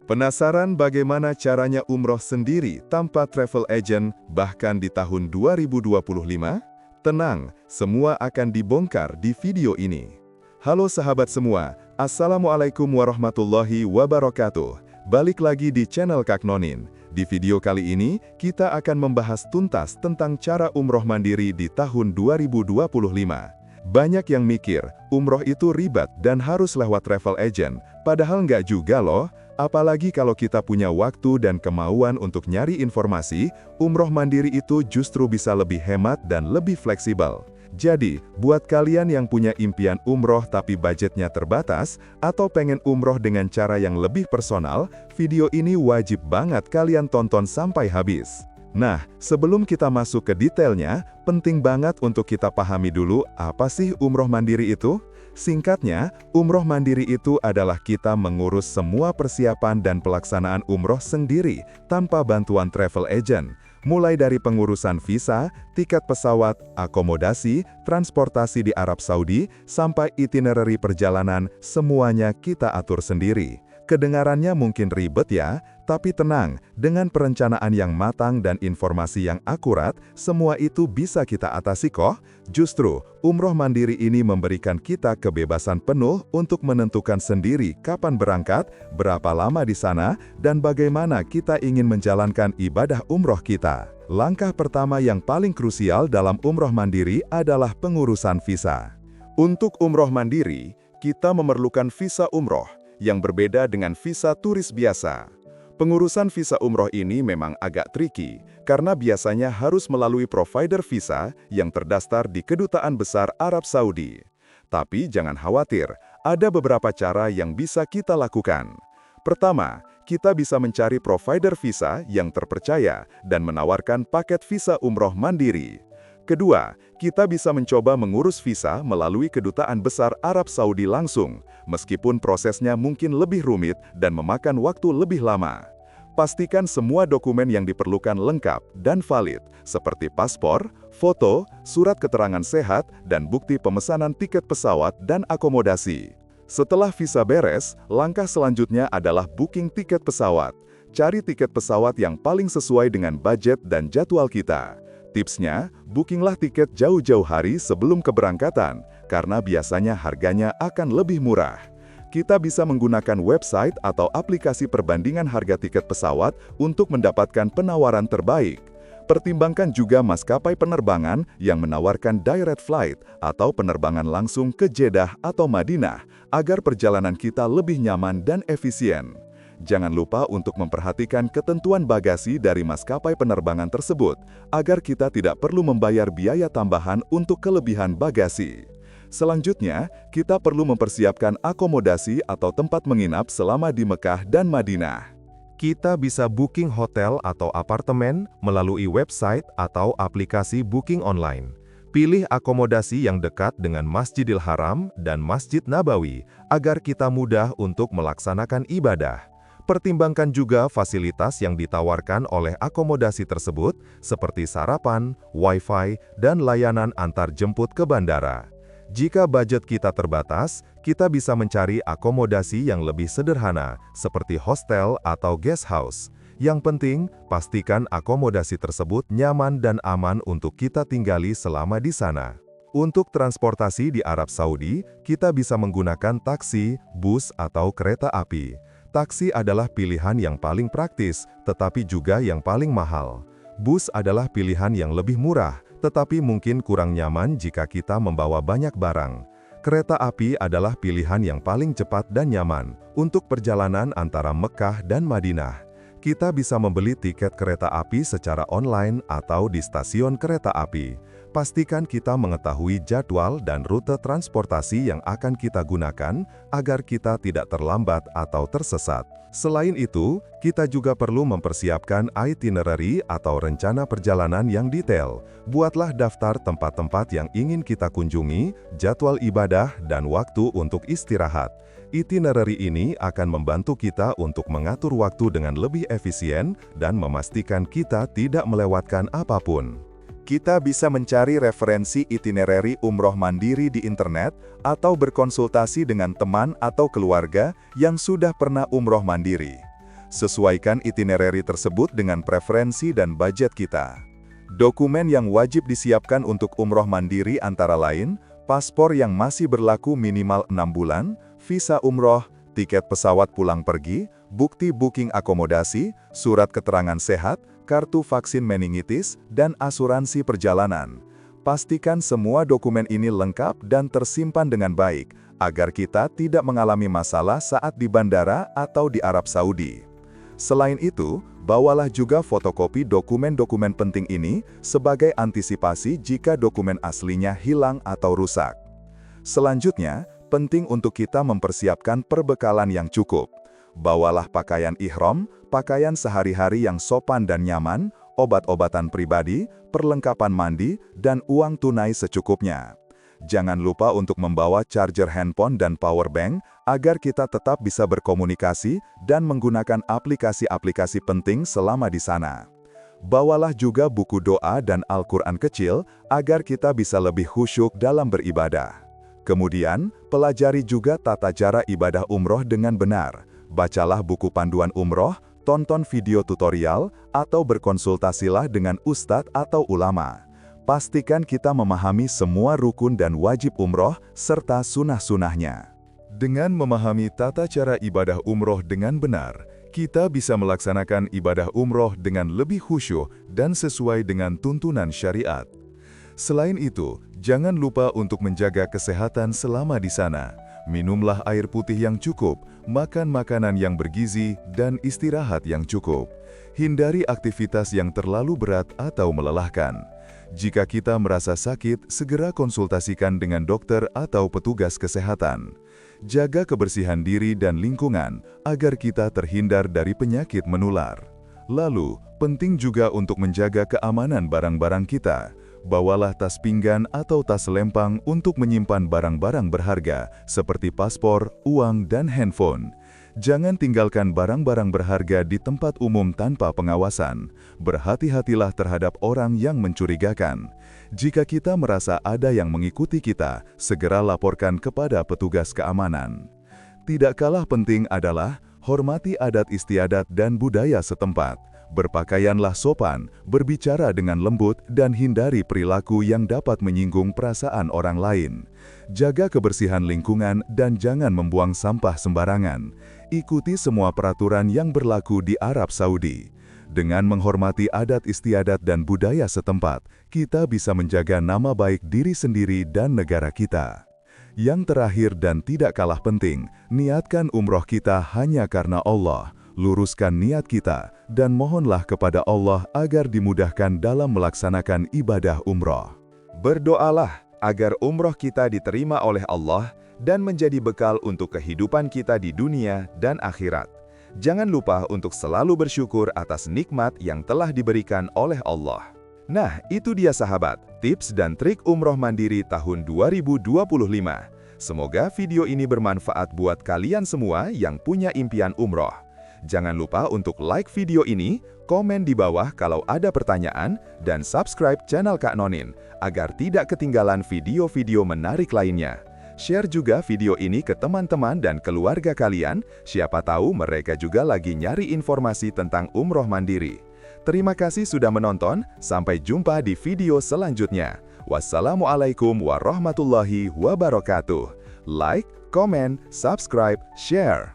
Penasaran bagaimana caranya umroh sendiri tanpa travel agent bahkan di tahun 2025? Tenang, semua akan dibongkar di video ini. Halo sahabat semua, Assalamualaikum warahmatullahi wabarakatuh. Balik lagi di channel Kak Nonin. Di video kali ini, kita akan membahas tuntas tentang cara umroh mandiri di tahun 2025. Banyak yang mikir, umroh itu ribet dan harus lewat travel agent, padahal nggak juga loh. Apalagi kalau kita punya waktu dan kemauan untuk nyari informasi, umroh mandiri itu justru bisa lebih hemat dan lebih fleksibel. Jadi, buat kalian yang punya impian umroh tapi budgetnya terbatas, atau pengen umroh dengan cara yang lebih personal, video ini wajib banget kalian tonton sampai habis. Nah, sebelum kita masuk ke detailnya, penting banget untuk kita pahami dulu apa sih umroh mandiri itu? Singkatnya, umroh mandiri itu adalah kita mengurus semua persiapan dan pelaksanaan umroh sendiri tanpa bantuan travel agent. Mulai dari pengurusan visa, tiket pesawat, akomodasi, transportasi di Arab Saudi, sampai itinerary perjalanan, semuanya kita atur sendiri. Kedengarannya mungkin ribet ya, tapi tenang, dengan perencanaan yang matang dan informasi yang akurat, semua itu bisa kita atasi kok. Justru, umroh mandiri ini memberikan kita kebebasan penuh untuk menentukan sendiri kapan berangkat, berapa lama di sana, dan bagaimana kita ingin menjalankan ibadah umroh kita. Langkah pertama yang paling krusial dalam umroh mandiri adalah pengurusan visa. Untuk umroh mandiri, kita memerlukan visa umroh, yang berbeda dengan visa turis biasa. Pengurusan visa umroh ini memang agak tricky, karena biasanya harus melalui provider visa yang terdaftar di Kedutaan Besar Arab Saudi. Tapi jangan khawatir, ada beberapa cara yang bisa kita lakukan. Pertama, kita bisa mencari provider visa yang terpercaya dan menawarkan paket visa umroh mandiri. Kedua, kita bisa mencoba mengurus visa melalui Kedutaan Besar Arab Saudi langsung, meskipun prosesnya mungkin lebih rumit dan memakan waktu lebih lama. Pastikan semua dokumen yang diperlukan lengkap dan valid, seperti paspor, foto, surat keterangan sehat, dan bukti pemesanan tiket pesawat dan akomodasi. Setelah visa beres, langkah selanjutnya adalah booking tiket pesawat. Cari tiket pesawat yang paling sesuai dengan budget dan jadwal kita. Tipsnya, bookinglah tiket jauh-jauh hari sebelum keberangkatan, karena biasanya harganya akan lebih murah. Kita bisa menggunakan website atau aplikasi perbandingan harga tiket pesawat untuk mendapatkan penawaran terbaik. Pertimbangkan juga maskapai penerbangan yang menawarkan direct flight atau penerbangan langsung ke Jeddah atau Madinah, agar perjalanan kita lebih nyaman dan efisien. Jangan lupa untuk memperhatikan ketentuan bagasi dari maskapai penerbangan tersebut, agar kita tidak perlu membayar biaya tambahan untuk kelebihan bagasi. Selanjutnya, kita perlu mempersiapkan akomodasi atau tempat menginap selama di Mekah dan Madinah. Kita bisa booking hotel atau apartemen melalui website atau aplikasi booking online. Pilih akomodasi yang dekat dengan Masjidil Haram dan Masjid Nabawi, agar kita mudah untuk melaksanakan ibadah. Pertimbangkan juga fasilitas yang ditawarkan oleh akomodasi tersebut, seperti sarapan, wifi, dan layanan antar jemput ke bandara. Jika budget kita terbatas, kita bisa mencari akomodasi yang lebih sederhana, seperti hostel atau guest house. Yang penting, pastikan akomodasi tersebut nyaman dan aman untuk kita tinggali selama di sana. Untuk transportasi di Arab Saudi, kita bisa menggunakan taksi, bus, atau kereta api. Taksi adalah pilihan yang paling praktis, tetapi juga yang paling mahal. Bus adalah pilihan yang lebih murah, tetapi mungkin kurang nyaman jika kita membawa banyak barang. Kereta api adalah pilihan yang paling cepat dan nyaman untuk perjalanan antara Mekah dan Madinah. Kita bisa membeli tiket kereta api secara online atau di stasiun kereta api. Pastikan kita mengetahui jadwal dan rute transportasi yang akan kita gunakan agar kita tidak terlambat atau tersesat. Selain itu, kita juga perlu mempersiapkan itinerary atau rencana perjalanan yang detail. Buatlah daftar tempat-tempat yang ingin kita kunjungi, jadwal ibadah, dan waktu untuk istirahat. Itinerary ini akan membantu kita untuk mengatur waktu dengan lebih efisien dan memastikan kita tidak melewatkan apapun. Kita bisa mencari referensi itinerary umroh mandiri di internet atau berkonsultasi dengan teman atau keluarga yang sudah pernah umroh mandiri. Sesuaikan itinerary tersebut dengan preferensi dan budget kita. Dokumen yang wajib disiapkan untuk umroh mandiri antara lain, paspor yang masih berlaku minimal 6 bulan, visa umroh, tiket pesawat pulang pergi, bukti booking akomodasi, surat keterangan sehat, kartu vaksin meningitis, dan asuransi perjalanan. Pastikan semua dokumen ini lengkap dan tersimpan dengan baik, agar kita tidak mengalami masalah saat di bandara atau di Arab Saudi. Selain itu, bawalah juga fotokopi dokumen-dokumen penting ini sebagai antisipasi jika dokumen aslinya hilang atau rusak. Selanjutnya, penting untuk kita mempersiapkan perbekalan yang cukup. Bawalah pakaian ihram, pakaian sehari-hari yang sopan dan nyaman, obat-obatan pribadi, perlengkapan mandi, dan uang tunai secukupnya. Jangan lupa untuk membawa charger handphone dan power bank agar kita tetap bisa berkomunikasi dan menggunakan aplikasi-aplikasi penting selama di sana. Bawalah juga buku doa dan Al-Quran kecil agar kita bisa lebih khusyuk dalam beribadah. Kemudian, pelajari juga tata cara ibadah umroh dengan benar. Bacalah buku panduan umroh, tonton video tutorial, atau berkonsultasilah dengan ustadz atau ulama. Pastikan kita memahami semua rukun dan wajib umroh, serta sunah-sunahnya. Dengan memahami tata cara ibadah umroh dengan benar, kita bisa melaksanakan ibadah umroh dengan lebih khusyuk dan sesuai dengan tuntunan syariat. Selain itu, jangan lupa untuk menjaga kesehatan selama di sana. Minumlah air putih yang cukup, makan makanan yang bergizi, dan istirahat yang cukup. Hindari aktivitas yang terlalu berat atau melelahkan. Jika kita merasa sakit, segera konsultasikan dengan dokter atau petugas kesehatan. Jaga kebersihan diri dan lingkungan agar kita terhindar dari penyakit menular. Lalu, penting juga untuk menjaga keamanan barang-barang kita. Bawalah tas pinggan atau tas lempang untuk menyimpan barang-barang berharga, seperti paspor, uang, dan handphone. Jangan tinggalkan barang-barang berharga di tempat umum tanpa pengawasan. Berhati-hatilah terhadap orang yang mencurigakan. Jika kita merasa ada yang mengikuti kita, segera laporkan kepada petugas keamanan. Tidak kalah penting adalah hormati adat istiadat dan budaya setempat. Berpakaianlah sopan, berbicara dengan lembut, dan hindari perilaku yang dapat menyinggung perasaan orang lain. Jaga kebersihan lingkungan dan jangan membuang sampah sembarangan. Ikuti semua peraturan yang berlaku di Arab Saudi. Dengan menghormati adat istiadat dan budaya setempat, kita bisa menjaga nama baik diri sendiri dan negara kita. Yang terakhir dan tidak kalah penting, niatkan umroh kita hanya karena Allah. Luruskan niat kita, dan mohonlah kepada Allah agar dimudahkan dalam melaksanakan ibadah umroh. Berdoalah agar umroh kita diterima oleh Allah dan menjadi bekal untuk kehidupan kita di dunia dan akhirat. Jangan lupa untuk selalu bersyukur atas nikmat yang telah diberikan oleh Allah. Nah, itu dia sahabat, tips dan trik umroh mandiri tahun 2025. Semoga video ini bermanfaat buat kalian semua yang punya impian umroh. Jangan lupa untuk like video ini, komen di bawah kalau ada pertanyaan, dan subscribe channel Kak Nonin, agar tidak ketinggalan video-video menarik lainnya. Share juga video ini ke teman-teman dan keluarga kalian, siapa tahu mereka juga lagi nyari informasi tentang umroh mandiri. Terima kasih sudah menonton, sampai jumpa di video selanjutnya. Wassalamualaikum warahmatullahi wabarakatuh. Like, comment, subscribe, share.